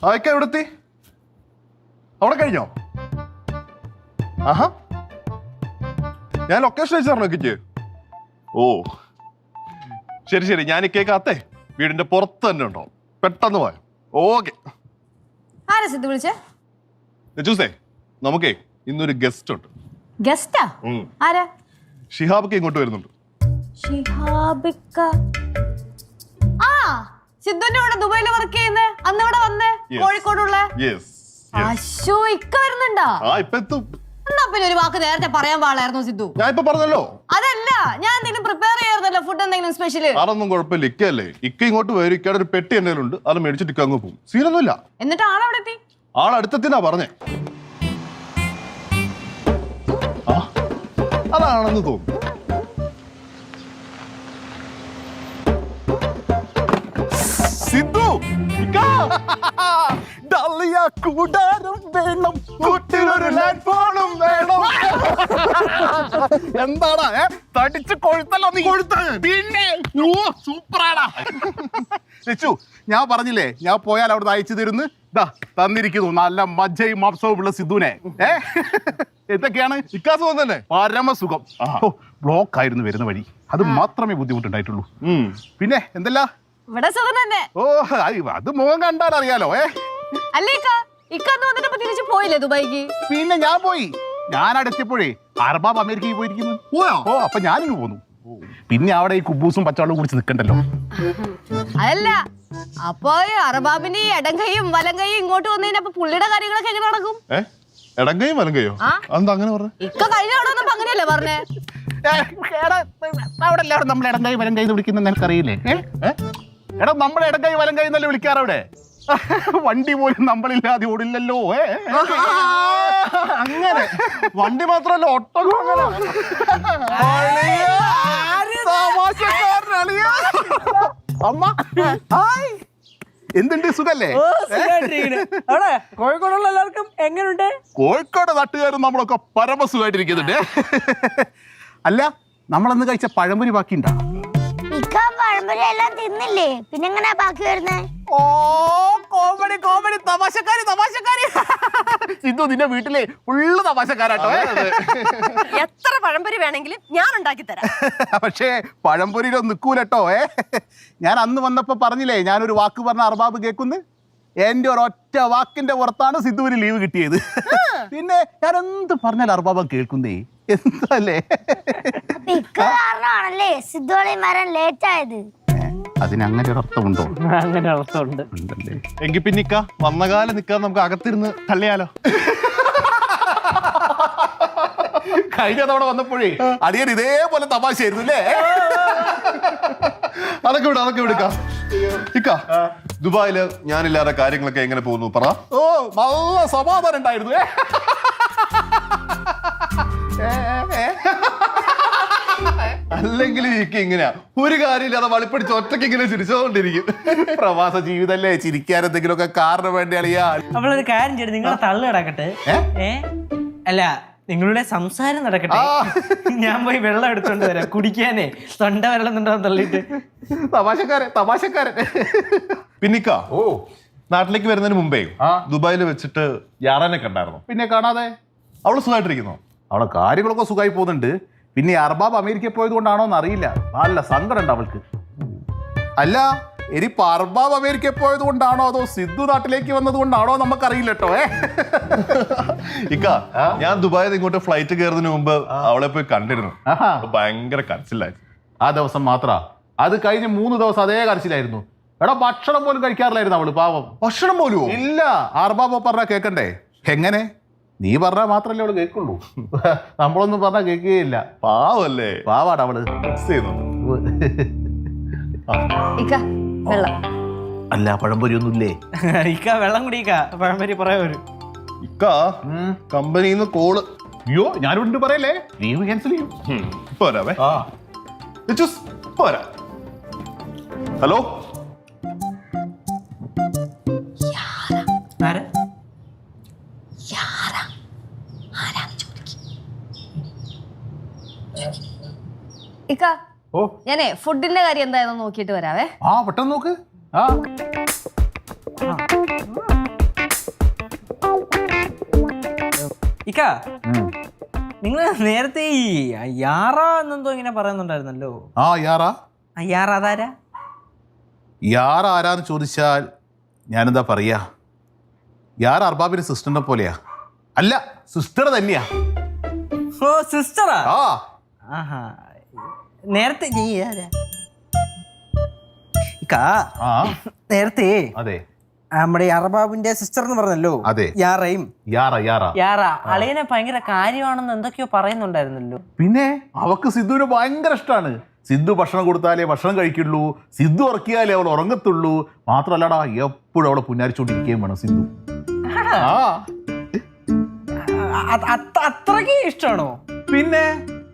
ആയിക്ക എവിടെത്തി? അവിടെ കഴിഞ്ഞോ? ആഹാ, ഞാൻ ലൊക്കേഷൻ അയച്ചു തരണോ ഇക്കയ്ക്ക്? ഓ ശരി ശരി, ഞാൻ ഇക്കേക്കകത്തെ വീടിന്റെ പുറത്ത് തന്നെ ഉണ്ടോ, പെട്ടെന്ന് പോയോ. ഓക്കെ. ചൂസേ, നമുക്കേ ഇന്നൊരു ഗസ്റ്റ് ഉണ്ട്. ഗസ്റ്റാ? ആരാ? ഷിഹാബിക്ക ഇങ്ങോട്ട് വരുന്നുണ്ട്. ഷിഹാബിക്ക? ആ, സിദ്ധുന്റെ കൂടെ ദുബായില് വർക്ക് ചെയ്യുന്നേ, അന്ന് ഇവിടെ വന്നേ, കോഴിക്കോടുള്ള. അശോ, ഇക്ക വരുന്നുണ്ടാ? എന്നാ പിന്നെ ഒരു വാക്ക് നേരത്തെ പറയാൻ പാടില്ലായിരുന്നു സിദ്ധു. ഞാൻ ഇപ്പൊ പറഞ്ഞല്ലോ. അതല്ല, ഞാൻ എന്തെങ്കിലും പ്രിപ്പയർ ചെയ്യാറുണ്ടല്ലോ, ഫുഡ് എന്തെങ്കിലും സ്പെഷ്യല്. അതൊന്നും കുഴപ്പമില്ല, ഇക്കല്ലേ. ഇക്ക ഇങ്ങോട്ട് വരും, ഇക്കയുടെ ഒരു പെട്ടി എന്തെങ്കിലും ഉണ്ട്, അത് മേടിച്ചിട്ട് ഇക്ക അങ്ങ് പോകും. സീനൊന്നുമില്ല. എന്നിട്ട് ആളവിടെ എത്തി? ആളടുത്തെത്തിനാ പറഞ്ഞേ. അതാണെന്ന് തോന്നുന്നു. സിദ്ധു, കൂടാരം വേണം, കുട്ടിലൊരു ലാൻഡ് ഫോണും വേണം. എന്താടാ തടിച്ച് കൊഴുത്തല്ലോ നീ? പിന്നെ സൂപ്പറാടാ. ലച്ചു, ഞാൻ പറഞ്ഞില്ലേ ഞാൻ പോയാൽ അവിടെ അയച്ചു തരുന്നു. ഇതാ തന്നിരിക്കുന്നു നല്ല മജ്ജയും മാംസവും ഉള്ള സിദ്ധുവിനെ. എന്തൊക്കെയാണ് വികാസം വന്നല്ലേ? പരമസുഖം. ബ്ലോക്ക് ആയിരുന്നു വരുന്ന വഴി, അത് മാത്രമേ ബുദ്ധിമുട്ടുണ്ടായിട്ടുള്ളൂ. പിന്നെ എന്തല്ല ഇവിടെ സുഖം തന്നെ. ഓ, അത് മുഖം കണ്ടാൽ അറിയാലോ. തിരിച്ചു പോയില്ലേ ദുബായിക്ക്? പിന്നെ ഞാൻ പോയി. ഞാൻ അടുത്തപ്പോഴേ അർബാബ് അമേരിക്കയിൽ പോയിരിക്കുന്നു. ഓ, അപ്പൊ ഞാനിങ്ങ് പോന്നു. പിന്നെ അവിടെ ഈ കുബൂസും പച്ചവെള്ളവും കുടിച്ച് നിൽക്കണ്ടല്ലോ. അതല്ല, അപ്പൊ അർബാബിന്റെ ഇടം കൈയും വലം കൈയും ഇങ്ങോട്ട് വന്നതിനപ്പൊ പുള്ളിയുടെ കാര്യങ്ങളൊക്കെ എങ്ങനെ നടക്കും? ഇടം കൈയും വലം കൈയോ? എന്താ അങ്ങനെ പറഞ്ഞു? ഇക്ക കഴിഞ്ഞ അവിടെ വന്നപ്പോ അങ്ങനെയല്ലേ പറഞ്ഞേ? അവിടെ എല്ലാവരും നമ്മൾ ഇടം കൈ വലം കൈ വിളിക്കുന്ന നിനക്കറിയില്ലേ? എടാ, നമ്മളെ ഇടം കൈ വലം കൈ എന്നല്ലേ വിളിക്കാറവിടെ. വണ്ടി പോലും നമ്മളില്ലാതെ ഓടില്ലല്ലോ. അങ്ങനെ വണ്ടി മാത്രമല്ല, ഒട്ടോ. അമ്മ എന്തുണ്ട്, സുഖല്ലേ? കോഴിക്കോടുള്ള എല്ലാവർക്കും എങ്ങനെയുണ്ട്? കോഴിക്കോട് നാട്ടുകാരും നമ്മളൊക്കെ പരമസുഖമായിട്ടിരിക്കുന്നുണ്ട്. അല്ല, നമ്മളന്ന് കഴിച്ച പഴംപൊരി ബാക്കിയുണ്ടോ? പഴംപൊരി എല്ലാം തിന്നില്ലേ, പിന്നെങ്ങനാ ബാക്കി വരുന്നേ? ഓ, കോമഡി കോമഡി, തമാശക്കാരി തമാശക്കാരി. സിദ്ധു, നിന്റെ വീട്ടിലെ ഫുള്ള് തമാശക്കാരാട്ടോ. എത്ര പഴംപൊരി വേണമെങ്കിലും ഞാൻ ഉണ്ടാക്കി തരാം. പക്ഷേ പഴംപൊരിയിലൊന്നും നിൽക്കൂലട്ടോ. ഞാൻ അന്ന് വന്നപ്പോ പറഞ്ഞില്ലേ, ഞാനൊരു വാക്ക് പറഞ്ഞ അർബാബ് കേൾക്കുന്നു. എന്റെ ഒരൊറ്റ വാക്കിന്റെ പുറത്താണ് സിദ്ധുവിന് ലീവ് കിട്ടിയത്. പിന്നെ ഞാൻ എന്ത് പറഞ്ഞാൽ അർബാബ് കേൾക്കുന്നേ, എന്തല്ലേ? കാരണമാണല്ലേ സിദ്ധുവളി വരാൻ ലേറ്റ് ആയത്. അതിനങ്ങനെ ഒരു അർത്ഥമുണ്ടോ? അങ്ങനെ അർത്ഥമുണ്ട്. എങ്കിൽ പിന്നെ വന്ന കാലം നിൽക്കാൻ നമുക്ക് അകത്തിരുന്ന് തള്ളിയാലോ? കഴിഞ്ഞ തവണ വന്നപ്പോഴേ അടിയൻ ഇതേപോലെ തമാശയായിരുന്നു അല്ലേ? അതൊക്കെ വിടുക്കാം. ദുബായില് ഞാനില്ലാതെ കാര്യങ്ങളൊക്കെ എങ്ങനെ പോകുന്നു പറ. ഓ, നല്ല സമാധാനം ഉണ്ടായിരുന്നു. അല്ലെങ്കിൽ ഇങ്ങനെയാ, ഒരു കാര്യമില്ലാതെ വളിപ്പടിച്ച് ഒറ്റയ്ക്ക് ഇങ്ങനെ ചിരിച്ചോണ്ടിരിക്കും. പ്രവാസ ജീവിതല്ലേ, ചിരിക്കാൻ എന്തെങ്കിലുമൊക്കെ കാരണം വേണ്ടി അളിയാ. നമ്മളൊരു കാര്യം ചെയ്ത് നിങ്ങളെ തള്ളു കിടക്കട്ടെ. അല്ല, നിങ്ങളുടെ സംസാരം നടക്കട്ടെ. ഞാൻ പോയി വെള്ളം എടുത്തോണ്ട് വരാം കുടിക്കാനേ. തൊണ്ട വെള്ളം തള്ളിയിട്ട്. തമാശക്കാരൻ. പിന്നിക്ക, ഓ, നാട്ടിലേക്ക് വരുന്നതിന് മുമ്പേ ദുബായിൽ വെച്ചിട്ട് യാറാനെ കണ്ടായിരുന്നു. പിന്നെ കാണാതെ? അവള് സുഖമായിട്ടിരിക്കുന്നു. അവളെ കാര്യങ്ങളൊക്കെ സുഖമായി പോകുന്നുണ്ട്. പിന്നെ അർബാബ് അമേരിക്കയിൽ പോയത് കൊണ്ടാണോ എന്ന് അറിയില്ല, നല്ല സങ്കടം ഉണ്ട് അവൾക്ക്. അല്ല, ഇനിയിപ്പോ അർബാബ് അമേരിക്കയിൽ പോയത് കൊണ്ടാണോ അതോ സിദ്ധു നാട്ടിലേക്ക് വന്നത് കൊണ്ടാണോ നമുക്കറിയില്ല കേട്ടോ. ഞാൻ ദുബായിൽ ഇങ്ങോട്ട് ഫ്ലൈറ്റ് കയറുന്നതിന് മുമ്പ് അവളെ പോയി കണ്ടിരുന്നു. ഭയങ്കര കരച്ചിലായിരുന്നു. ആ ദിവസം മാത്ര, അത് കഴിഞ്ഞ് 3 ദിവസം അതേ കരച്ചിലായിരുന്നു. എടാ, ഭക്ഷണം പോലും കഴിക്കാറില്ലായിരുന്നു അവള്. പാവം. ഭക്ഷണം പോലും ഇല്ല. അർബാബ് പറഞ്ഞാ കേക്കണ്ടേ? എങ്ങനെ? നീ പറഞ്ഞാൽ മാത്രല്ലേ അവള് കേൾക്കുള്ളൂ. നമ്മളൊന്നും പറഞ്ഞാൽ കേൾക്കുകയില്ല. പാവല്ലേ? പാവാണ് അവള്. അല്ല, പഴംപൊരി ഒന്നുമില്ലേ? വെള്ളം കുടിക്ക, പഴംപൊരി പറയാ വരും. കമ്പനിന്ന് കോള്. അയ്യോ, ഞാനോട് പറയല്ലേ, ലീവ് ക്യാൻസൽ ചെയ്യും. പോരാവേ. പോരാ. ഹലോ, ഞാനേ ഫുഡിന്റെ കാര്യം എന്തായാലും നോക്കിയിട്ട് വരാവേ. പെട്ടെന്ന് നോക്ക്. ഇക്ക നിങ്ങൾ നേരത്തെ ഈ യാറ എന്നെന്തോ ഇങ്ങനെ പറയുന്നുണ്ടായിരുന്നല്ലോ. യാറ അതാരാ? യാറ ആരാന്ന് ചോദിച്ചാൽ ഞാനെന്താ പറയാ, യാറ അർബാബിന്റെ സിസ്റ്ററിനെ പോലെയാ. അല്ല, സിസ്റ്റർ തന്നെയാ. ഓ സിസ്റ്ററാ? ആഹാ. നേരത്തെ നേരത്തെ അതെ നമ്മുടെ അർബാബിന്റെ സിസ്റ്റർ എന്ന് പറഞ്ഞല്ലോ. അതെ, യാറയും. യാറ അളിയനെ ഭയങ്കര കാര്യമാണെന്ന് എന്തൊക്കെയോ പറയുന്നുണ്ടായിരുന്നല്ലോ. പിന്നെ അവക്ക് സിദ്ധുവിന് ഭയങ്കര ഇഷ്ടമാണ്. സിദ്ധു ഭക്ഷണം കൊടുത്താലേ ഭക്ഷണം കഴിക്കുള്ളൂ, സിദ്ധു ഉറക്കിയാലേ അവൾ ഉറങ്ങത്തുള്ളൂ. മാത്രല്ലടാ എപ്പോഴും അവളെ പുന്നാരിച്ചോണ്ടിരിക്കുകയും വേണം സിദ്ധു. അത്രയ്ക്ക് ഇഷ്ടമാണോ? പിന്നെ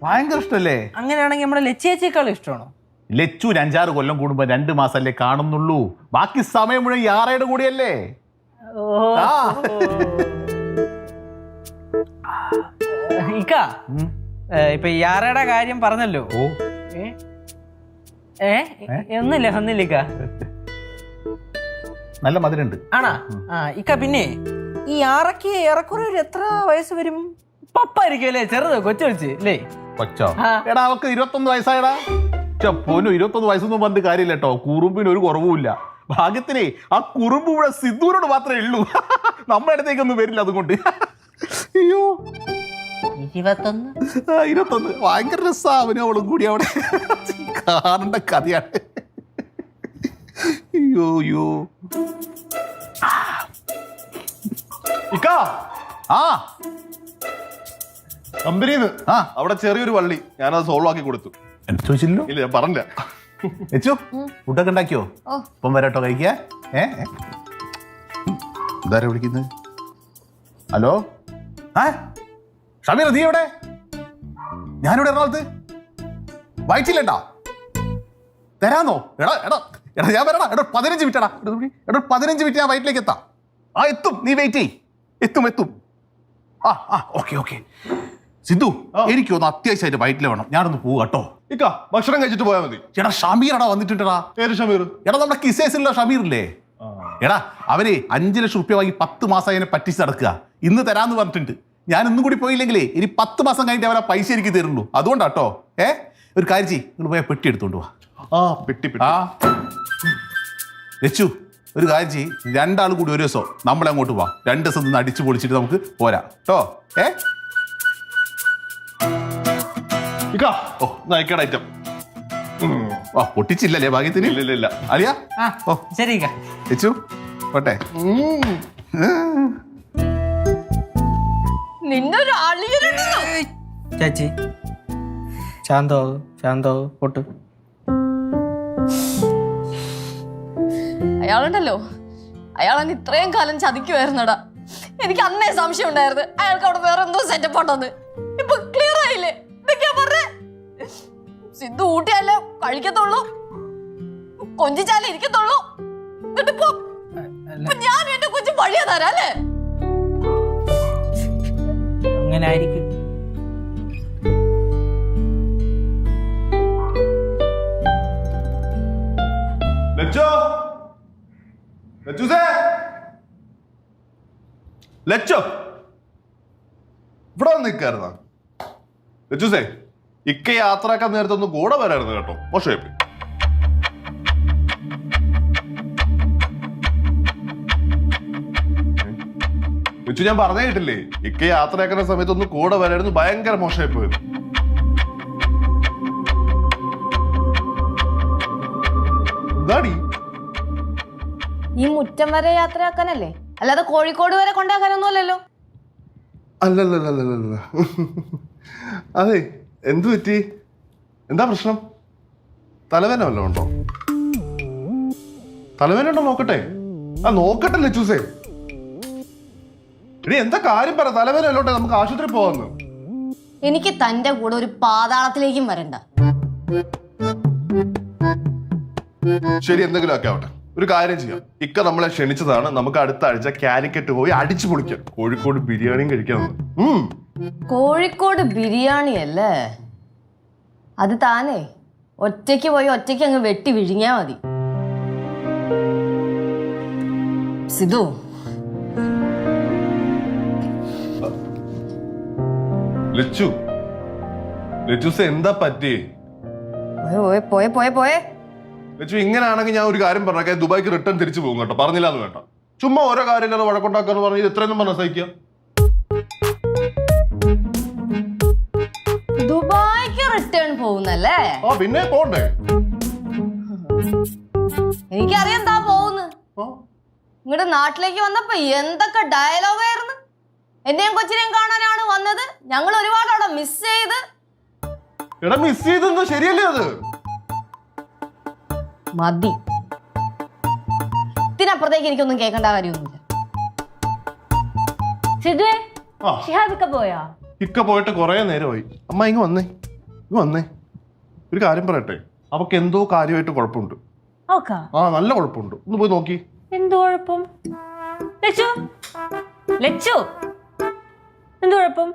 ഭയങ്കര ഇഷ്ടല്ലേ. അങ്ങനെയാണെങ്കിൽ നമ്മുടെ ലച്ചേച്ചേക്കാളും ഇഷ്ടമാണോ? ലച്ചു 5-6 കൊല്ലം കൂടുമ്പോ 2 മാസല്ലേ കാണുന്നുള്ളൂ, ബാക്കി സമയം മുഴുവൻ യാറയുടെ കൂടെയല്ലേ. ഇപ്പൊ യാറയുടെ കാര്യം പറഞ്ഞല്ലോ. ഒന്നില്ല നല്ല മധുരണ്ട്. ആണാ? ഇക്ക പിന്നെ ഈ യാറയ്ക്ക് ഏറെക്കുറെ ഒരു എത്ര വയസ്സ് വരും? പപ്പായിരിക്കും അല്ലേ? ചെറുത് കൊച്ചു വിളിച്ച് അല്ലേ? കൊച്ചോ? എടാ അവക്ക് 21 വയസ്സായടാ. പോലും 21 വയസ്സൊന്നും പറഞ്ഞിട്ട് കാര്യമില്ല കേട്ടോ. കുറുമ്പിന് ഒരു കുറവുമില്ല. ഭാഗ്യത്തിനെ ആ കുറുമ്പ് ഇവിടെ സിദ്ധുവിനോട് മാത്രമേ ഉള്ളൂ. നമ്മുടെ അടുത്തേക്കൊന്നും വരില്ല. അതുകൊണ്ട് അയ്യോ 21 ഭയങ്കര രസാവനും അവളും കൂടി അവിടെ കാണേണ്ട കഥയാണ്. അയ്യോ കമ്പനിന്ന് അവിടെ ചെറിയൊരു വള്ളി ഞാനത് സോൾവ് ആക്കി കൊടുത്തു. ചോദിച്ചില്ലല്ലോ? ഇല്ല, ഞാൻ പറഞ്ഞില്ല. ഫുഡൊക്കെ ഉണ്ടാക്കിയോ? ഇപ്പം വരാട്ടോ കഴിക്കാ. ഇതാരാ വിളിക്കുന്നത്? ഹലോ, ഷമീർ നീ എവിടെ? ഞാനിവിടെ എറണാകുളത്ത്. വയറ്റില്ലണ്ടാ തരാന്നോ? എടാ ഞാൻ വരടാ. 15 മിനിറ്റ്. 15 മിനിറ്റ് ഞാൻ വയറ്റിലേക്ക് എത്താം. എത്തും, നീ വെയിറ്റ് ചെയ്. എത്തും. ഓക്കെ. സിദ്ധു, എനിക്കൊന്ന് അത്യാവശ്യമായിട്ട് വയറ്റിൽ വേണം. ഞാനൊന്ന് പോവുക കേട്ടോ. ഭക്ഷണം കഴിച്ചിട്ട് പോയാൽ മതി. ചേട്ടാ ഷമീറടാ വന്നിട്ടുണ്ടടാ. ഷമീർ? എടാ നമ്മുടെ കിസേസിലുള്ള ഷമീറില്ലേ? എടാ അവര് 5 ലക്ഷം റുപ്യ വാങ്ങി 10 മാസം അതിനെ പറ്റിച്ച് നടക്കുക. ഇന്ന് തരാന്ന് പറഞ്ഞിട്ടുണ്ട്. ഞാൻ ഇന്നും കൂടി പോയില്ലെങ്കിലേ ഇനി 10 മാസം കഴിഞ്ഞിട്ട് അവരെ പൈസ എനിക്ക് തരുള്ളൂ. അതുകൊണ്ടാട്ടോ. ഒരു കാര്യം ചെയ്യ്, നിങ്ങൾ പോയാൽ പെട്ടി എടുത്തോണ്ട് പോവാ. ലച്ചു, ഒരു കാര്യം ചെയ്യ്, 2 ആൾ കൂടി ഒരു ദിവസം നമ്മളെ അങ്ങോട്ട് പോവാം. 2 ദിവസം നിന്ന് അടിച്ചു പൊളിച്ചിട്ട് നമുക്ക് പോരാ കേട്ടോ. ഐറ്റം പൊട്ടിച്ചില്ലല്ലേ ഭാഗ്യത്തിന്? ഇല്ല. അലിയാ ശരി ലച്ചു പോട്ടെ. ചേച്ചി ശാന്തോ പൊട്ട്. അയാളുണ്ടല്ലോ, അയാളെന്നെ ഇത്രയും കാലം ചതിക്കുമായിരുന്നടാ. എനിക്ക് അന്നേ സംശയം ഉണ്ടായിരുന്നു അയാൾക്ക് അവിടെ വേറെ എന്തോ സെറ്റപ്പ് ഉണ്ടെന്ന്. ഇപ്പൊ ക്ലിയർ ആയില്ലേ? ഇതൊക്കെയാ പറഞ്ഞേ. സിദ്ധു ഊട്ടിയല്ലേ കഴിക്കത്തുള്ളൂ, കൊഞ്ചിച്ചാലേ ഇരിക്കത്തുള്ളൂ. എന്നിട്ടിപ്പോ ഞാനും എന്റെ കൊച്ചു വഴിയാ തരാ അല്ലേ? അങ്ങനെ ആയിരിക്കും. ലച്ചോ ഇവിടെ നിൽക്കായിരുന്ന ലച്ചൂസേ, ഇക്ക യാത്രയാക്കാൻ നേരത്തെ ഒന്ന് കൂടെ വരായിരുന്നു കേട്ടോ. മോശമായി ലച്ചു, ഞാൻ പറഞ്ഞേ കേട്ടില്ലേ? ഇക്ക യാത്രയാക്കുന്ന സമയത്ത് ഒന്ന് കൂടെ വരായിരുന്നു. ഭയങ്കര മോശമായി പോയത്. ഈ മുറ്റം വരെ യാത്രയാക്കാനല്ലേ, അല്ലാതെ കോഴിക്കോട് വരെ കൊണ്ടാക്കാനൊന്നും അല്ലല്ലോ. അല്ലല്ല അതെ, എന്തു പറ്റി? എന്താ പ്രശ്നം? തലവേന വല്ലതും ഉണ്ടോ? തലവേന ഉണ്ടോ നോക്കട്ടെ. നോക്കട്ടെ ലച്ചൂസേ. ഇനി എന്താ കാര്യം പറ. തലവേന അല്ലോട്ടെ, നമുക്ക് ആശുപത്രി പോവാന്ന്. എനിക്ക് തന്റെ കൂടെ ഒരു പാതാളത്തിലേക്കും വരണ്ട. ശരി, എന്തെങ്കിലും ഒക്കെ ആവട്ടെ. ഒരു കാര്യം ചെയ്യാം, ഇക്ക നമ്മളെ ക്ഷണിച്ചതാണ്. നമുക്ക് അടുത്ത ആഴ്ച കാലിക്കറ്റ് പോയി അടിച്ചു പൊളിക്കാം. കോഴിക്കോട് ബിരിയാണിയും കഴിക്കണം. കോഴിക്കോട് ബിരിയാണി അല്ലേ? അത് താനേ ഒറ്റയ്ക്ക് പോയി ഒറ്റയ്ക്ക് അങ്ങ് വെട്ടി വിഴുങ്ങിയാ മതി. സിധു, ലച്ചു ലച്ചൂസ് എന്താ പറ്റി? പോയെ പോയെ പോയെ പോയെ ലച്ചു ഇങ്ങനെയാണെങ്കിൽ ഞാൻ ഒരു കാര്യം പറഞ്ഞേക്കാം, ദുബായിക്ക് റിട്ടേൺ തിരിച്ചു പോകും കേട്ടോ. പറഞ്ഞില്ല എന്ന് വേണ്ട. ചുമ്മാ ഓരോ കാര്യമില്ലാതെ വഴക്കുണ്ടാക്കാന്ന് പറഞ്ഞ് ഇത് എത്രയൊന്നും പറഞ്ഞ സഹിക്കാം. ദുബായിക്ക് റിട്ടേൺ പോകുന്നല്ലേ? ആ പിന്നെ പോണ്ടേ. എനിക്കറിയാം എന്താ പോകുന്നു. നിങ്ങളുടെ നാട്ടിലേക്ക് വന്നപ്പോ എന്തൊക്കെ ഡയലോഗായിരുന്നു. എന്നെയും കൊച്ചിനെയും കാണാനാണ് വന്നത്. ഞങ്ങൾ ഒരുപാട് അവിടെ മിസ് ചെയ്ത്. എടാ മിസ് ചെയ്തെന്ന് ശരിയല്ലേ അത്? മതി, ഇതിനപ്പുറത്തേക്ക് എനിക്കൊന്നും കേൾക്കേണ്ട കാര്യമൊന്നുമില്ല. പോയാ ഇക്ക പോയിട്ട് കുറെ നേരമായി. അമ്മ ഇങ്ങ് വന്നേ, ഇങ്ങ് വന്നേ. ഒരു കാര്യം പറയട്ടെ, അവക്ക് എന്തോ കാര്യമായിട്ട് കുഴപ്പമുണ്ട്. ആ നല്ല കുഴപ്പമുണ്ട്. ഒന്ന് പോയി നോക്കി. എന്ത് കുഴപ്പം? ലച്ചു ലച്ചു എന്ത് കുഴപ്പം?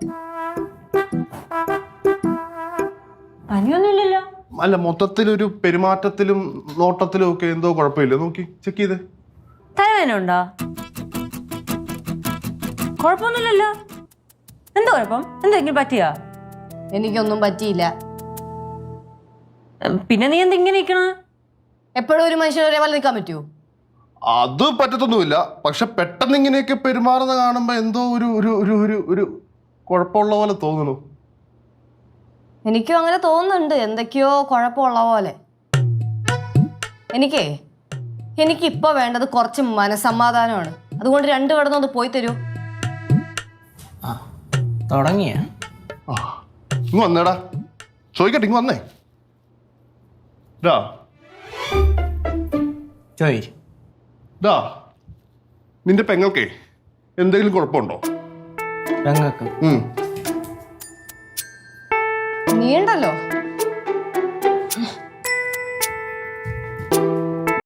പനിയൊന്നുമില്ലല്ലോ. അല്ല, മൊത്തത്തിലൊരു പെരുമാറ്റത്തിലും നോട്ടത്തിലും ഒക്കെ എന്തോ കുഴപ്പമില്ല. നോക്കി ചെക്ക് ചെയ്തേ. തലവേദന ഉണ്ടോ? കുഴപ്പമൊന്നുമില്ലല്ലോ. എന്ത് കുഴപ്പം? എന്തെങ്കിലും പറ്റിയാ? എനിക്കൊന്നും പറ്റിയില്ല. പിന്നെ നീ എന്തിങ്ങനെ നിക്കണ? എപ്പോഴും ഒരു മനുഷ്യൻ ഒരേപോലെ നിൽക്കാൻ പറ്റുമോ? അത് പറ്റത്തൊന്നുമില്ല. പക്ഷെ പെട്ടെന്ന് ഇങ്ങനെയൊക്കെ പെരുമാറുന്ന കാണുമ്പോ എന്തോ ഒരു ഒരു ഒരു ഒരു ഒരു കുഴപ്പമുള്ള പോലെ തോന്നുന്നു. എനിക്കും അങ്ങനെ തോന്നുന്നുണ്ട്, എന്തൊക്കെയോ കുഴപ്പമുള്ള പോലെ. എനിക്കിപ്പോ വേണ്ടത് കുറച്ച് മനസമാധാനമാണ്. അതുകൊണ്ട് രണ്ടു കിടന്നൊന്ന് പോയി തരൂ. തുടങ്ങിയ ഇങ്ങ് വന്നേടാ, ചോദിക്കട്ടെ. ഇങ്ങ് വന്നേ. നിന്റെ പെങ്ങൾക്കേ എന്തെങ്കിലും കുഴപ്പമുണ്ടോ? ഞങ്ങൾക്ക് നീണ്ടല്ലോ